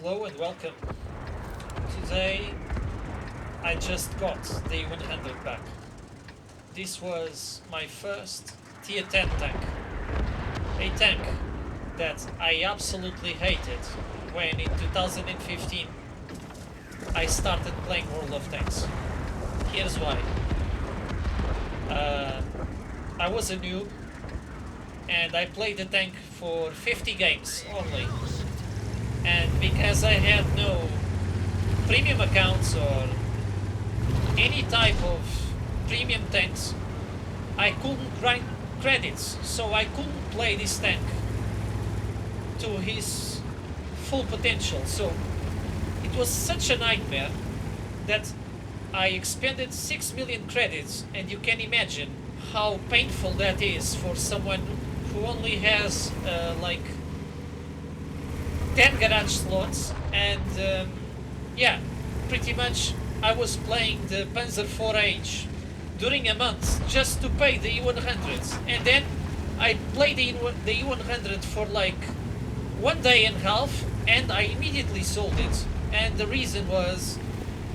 Hello and welcome. Today I just got the E100 back. This was my first tier 10 tank. A tank that I absolutely hated when in 2015 I started playing World of Tanks. Here's why. I was a noob and I played the tank for 50 games only. And because I had no premium accounts or any type of premium tanks, I couldn't grind credits, so I couldn't play this tank to his full potential. So it was such a nightmare that I expended 6 million credits, and you can imagine how painful that is for someone who only has like 10 garage slots. And yeah, pretty much I was playing the Panzer 4H during a month just to pay the E100s, and then I played the E100 for like 1 day and a half and I immediately sold it. And the reason was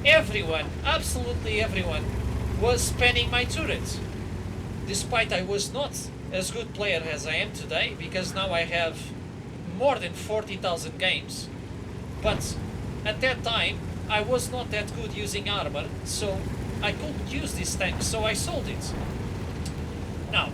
everyone, absolutely everyone, was spamming my turret, despite I was not as good player as I am today, because now I have more than 40,000 games. But at that time I was not that good using armor, so I couldn't use this tank, so I sold it. Now,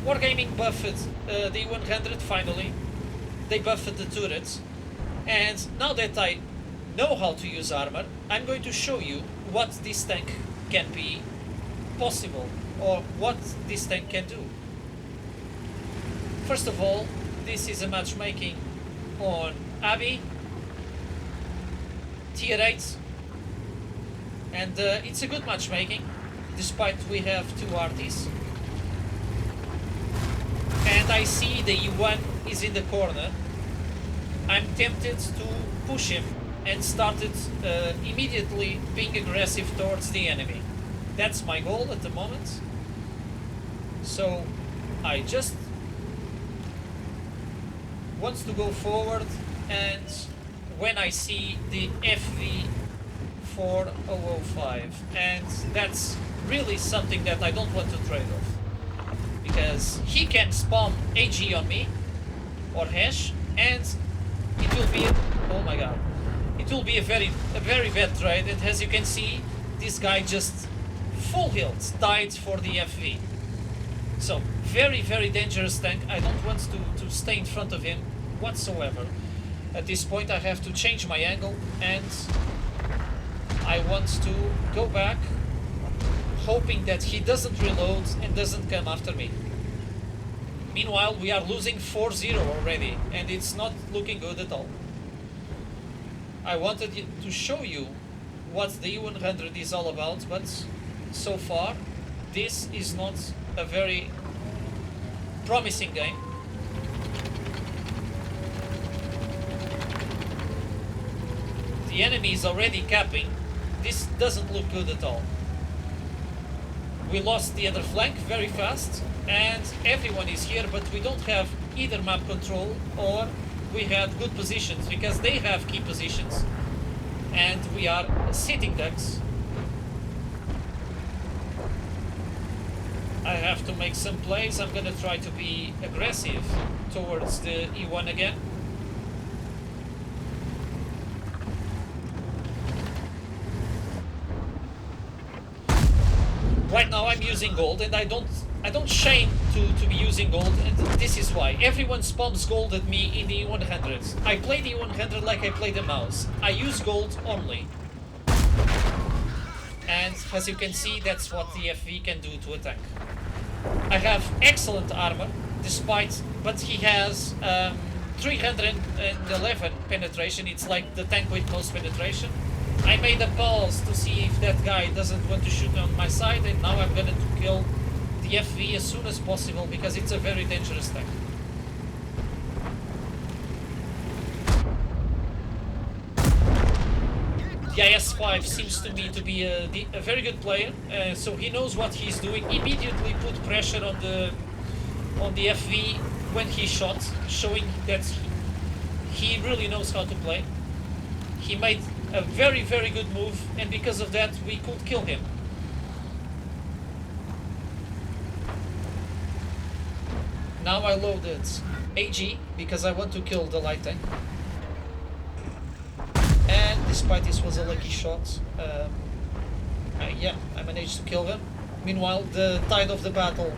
Wargaming buffed the 100 finally. They buffed the turrets, and now that I know how to use armor, I'm going to show you what this tank can be possible, or what this tank can do. First of all, this is a matchmaking on Abbey, tier 8, and it's a good matchmaking, despite we have two arties. And I see the E1 is in the corner. I'm tempted to push him and started immediately being aggressive towards the enemy. That's my goal at the moment. So I just want to go forward, and when I see the FV 4005, and that's really something that I don't want to trade off, because he can spawn AG on me or hash, and it will be, oh my god, it will be a very bad trade. And as you can see, this guy just full health died for the FV. So very dangerous tank. I don't want to stay in front of him whatsoever. At this point I have to change my angle, and I want to go back, hoping that he doesn't reload and doesn't come after me. Meanwhile, we are losing 4-0 already, and it's not looking good at all. I wanted to show you what the E100 is all about, but so far this is not a very promising game. The enemy is already capping. This doesn't look good at all. We lost the other flank very fast, and everyone is here, but we don't have either map control or we have good positions, because they have key positions and we are sitting ducks. I have to make some plays. I'm gonna try to be aggressive towards the E1 again. Right now I'm using gold, and I don't shame to be using gold, and this is why. Everyone spams gold at me in the E100s. I play the E100 like I play the mouse. I use gold only. And as you can see, that's what the FV can do to a tank. I have excellent armor, but he has 311 penetration. It's like the tank with most penetration. I made a pause to see if that guy doesn't want to shoot on my side, and now I'm gonna kill the FV as soon as possible, because it's a very dangerous tank. The IS-5 seems to me to be a very good player, so he knows what he's doing. Immediately put pressure on the FV when he shot, showing that he really knows how to play. he made a very, very good move, and because of that, we could kill him. Now I loaded AG because I want to kill the light tank. And despite this was a lucky shot, yeah, I managed to kill him. Meanwhile, the tide of the battle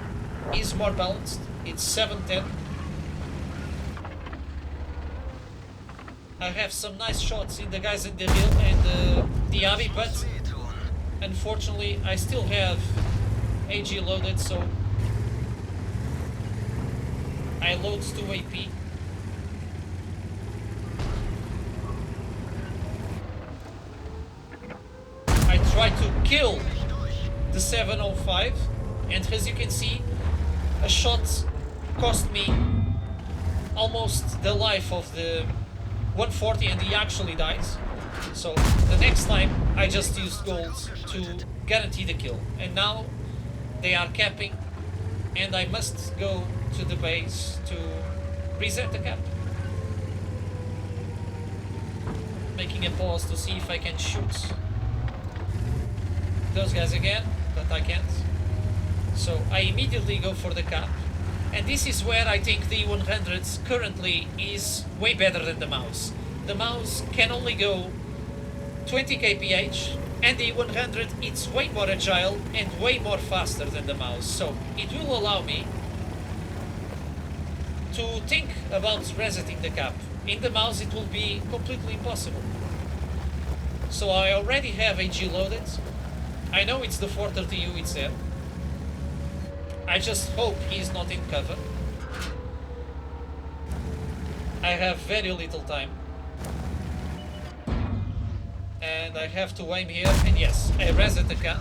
is more balanced. It's 7-10. I have some nice shots in the guys in the hill and the Abbey, but unfortunately I still have AG loaded, so I load 2 AP. I try to kill the 705, and as you can see, a shot cost me almost the life of the 140 and he actually dies. So the next time I just used gold to guarantee the kill, and now they are capping and I must go to the base to reset the cap. Making a pause to see if I can shoot those guys again, but I can't. So I immediately go for the cap. And this is where I think the E100 currently is way better than the mouse. The mouse can only go 20 kph, and the E100 it's way more agile and way more faster than the mouse. So it will allow me to think about resetting the cap. In the mouse it will be completely impossible. So I already have AG loaded. I know it's the 430U, it's there. I just hope he's not in cover. I have very little time. And I have to aim here, and yes, I reset the cap.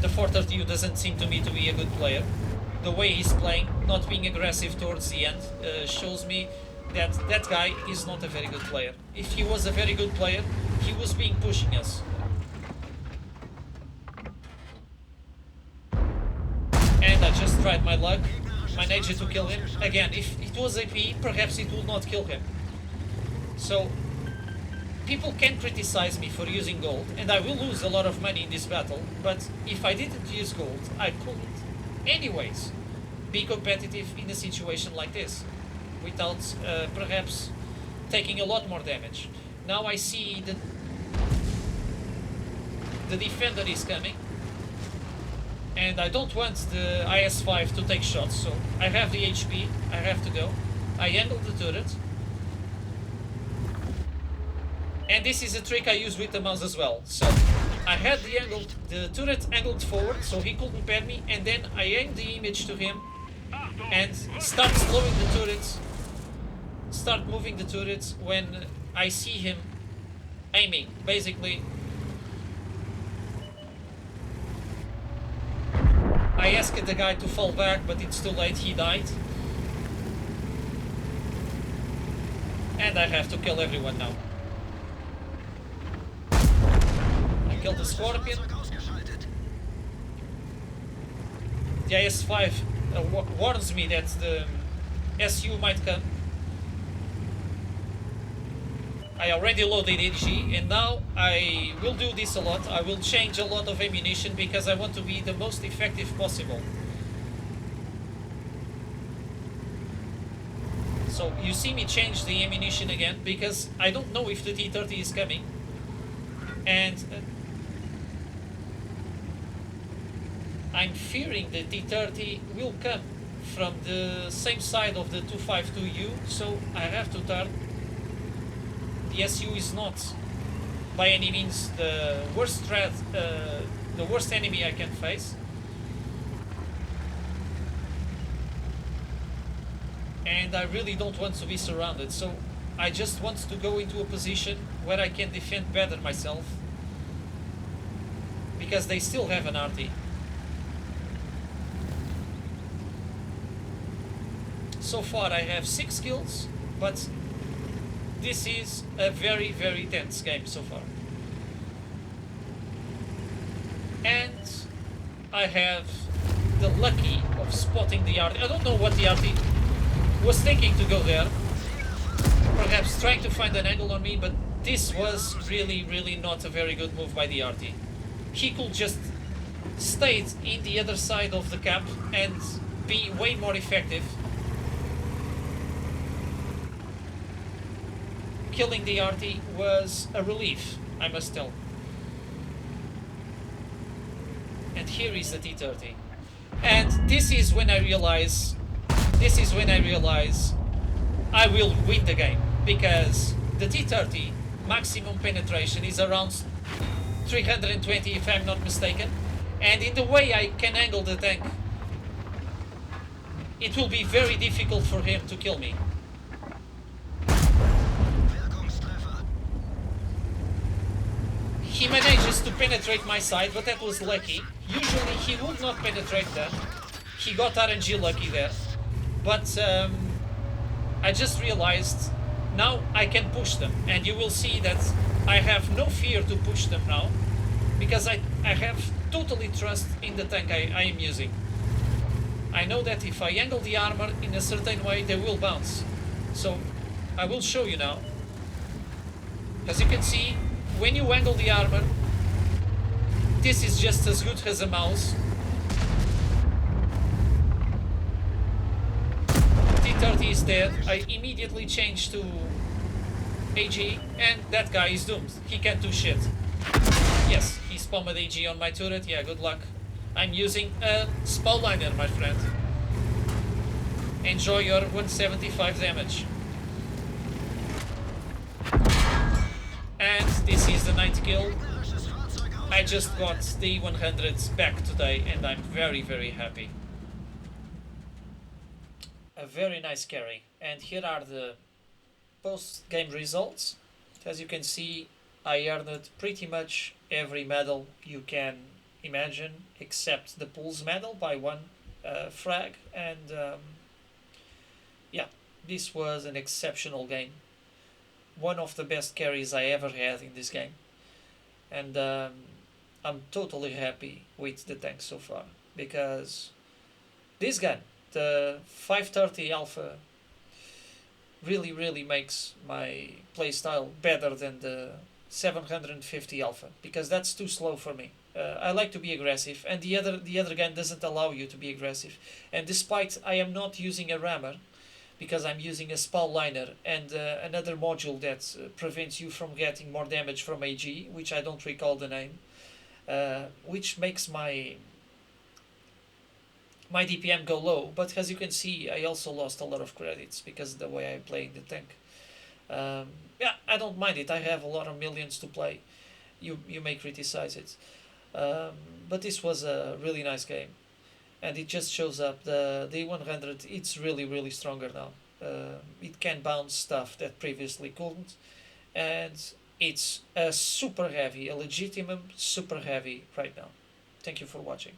The 430U doesn't seem to me to be a good player. The way he's playing, not being aggressive towards the end, shows me that that guy is not a very good player. If he was a very good player, he was being pushing us. And I just tried my luck, managed to kill him. Again, if it was AP, perhaps it would not kill him. So, people can criticize me for using gold, and I will lose a lot of money in this battle, but if I didn't use gold, I couldn't anyways be competitive in a situation like this, without perhaps taking a lot more damage. Now I see that the defender is coming, and I don't want the IS-5 to take shots, so I have the HP, I have to go. I angle the turret. And this is a trick I use with the mouse as well. So I had the turret angled forward so he couldn't pad me, and then I aim the image to him and start slowing the turrets, start moving the turrets when I see him aiming. Basically, I asked the guy to fall back, but it's too late, he died. And I have to kill everyone now. I killed the Scorpion. The IS-5 warns me that the SU might come. I already loaded AG, and now I will do this a lot. I will change a lot of ammunition because I want to be the most effective possible. So you see me change the ammunition again because I don't know if the T-30 is coming, and I'm fearing the T-30 will come from the same side of the 252U, so I have to turn. The SU is not by any means the worst threat, the worst enemy I can face. And I really don't want to be surrounded, so I just want to go into a position where I can defend better myself, because they still have an RT. So far I have 6 kills, but this is a very, very tense game so far. And I have the lucky of spotting the RT. I don't know what the RT was thinking to go there. perhaps trying to find an angle on me, but this was really not a very good move by the RT. He could just stayed in the other side of the cap and be way more effective. Killing the RT was a relief, I must tell. And here is the T30. And this is when I realize I will win the game, because the T30 maximum penetration is around 320 if I'm not mistaken, and in the way I can angle the tank, it will be very difficult for him to kill me. He manages to penetrate my side, but that was lucky. Usually he would not penetrate that. He got RNG lucky there. But I just realized now I can push them. And you will see that I have no fear to push them now, because I have totally trust in the tank I am using. I know that if I angle the armor in a certain way, they will bounce. So I will show you now. As you can see, when you angle the armor, this is just as good as a mouse. T30 is dead. I immediately change to AG, and that guy is doomed. He can't do shit. Yes, he spammed AG on my turret. Yeah, good luck. I'm using a spawliner, my friend. Enjoy your 175 damage. And this is the 9th kill. I just got the E100 back today, and I'm very happy. A very nice carry. And here are the post-game results. As you can see, I earned pretty much every medal you can imagine, except the Pools medal by one frag. And yeah, this was an exceptional game. One of the best carries I ever had in this game, and I'm totally happy with the tank so far, because this gun, the 530 Alpha, really makes my playstyle better than the 750 Alpha, because that's too slow for me. I like to be aggressive, and the other gun doesn't allow you to be aggressive. And despite I am not using a rammer, because I'm using a spall liner and another module that prevents you from getting more damage from AG, which I don't recall the name, which makes my DPM go low. But as you can see, I also lost a lot of credits because of the way I play the tank. Yeah, I don't mind it. I have a lot of millions to play. You may criticize it, but this was a really nice game. And it just shows up the E100. It's really stronger now. It can bounce stuff that previously couldn't, and it's a super heavy, a legitimate super heavy right now. Thank you for watching.